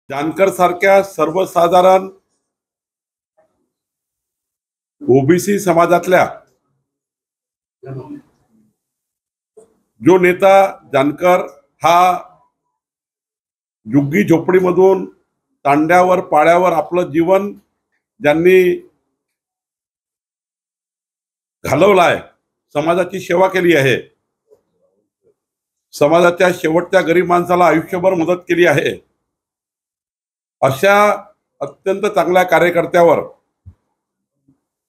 जानकर सारख्या सर्वसाधारण ओबीसी समाजातल्या जो नेता जानकर हा झुग्गी झोपडीमधून तांड्यावर पाड्यावर आपलं जीवन ज्यांनी घालवलाय, समाजाची सेवा केली आहे, समाजाच्या शेवटच्या गरीब माणसाला आयुष्यभर मदत केली आहे, अशा अत्यंत चांगल्या कार्यकर्त्यावर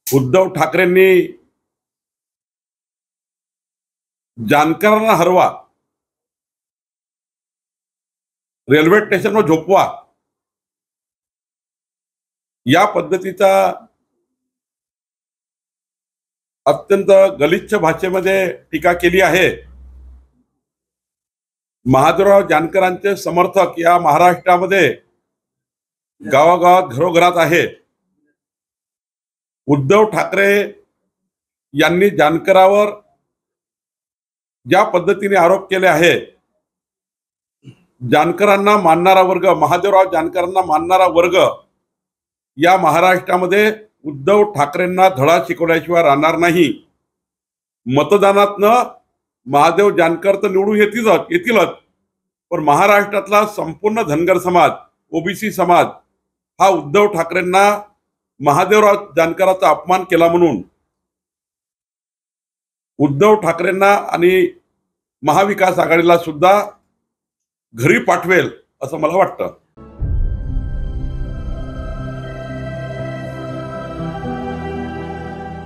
उद्धव ठाकरेंनी जानकरांना हरवा, रेल्वे स्टेशनवर झोपवा, या पद्धतीचा अत्यंत गलिच्छ भाषेमध्ये टीका केली आहे। महादेवराव जानकरांचे समर्थक या महाराष्ट्रामध्ये गावागावात घरोघरात आहे। उद्धव ठाकरे यांनी जानकरावर ज्या पद्धतीने आरोप केले आहे, जानकरांना मानणारा वर्ग, महादेवराव जानकरांना मानणारा वर्ग या महाराष्ट्रामध्ये उद्धव ठाकरेंना धडा शिकवल्याशिवाय राहणार नाही। मतदानातनं महादेव जानकर तर निवडून येतीलच, पण महाराष्ट्रातला संपूर्ण धनगर समाज, ओबीसी समाज हा उद्धव ठाकरेंना महादेवराव जानकरांचा अपमान केला म्हणून उद्धव ठाकरेंना आणि महाविकास आघाडीला सुद्धा घरी पाठवेल असं मला वाटतं।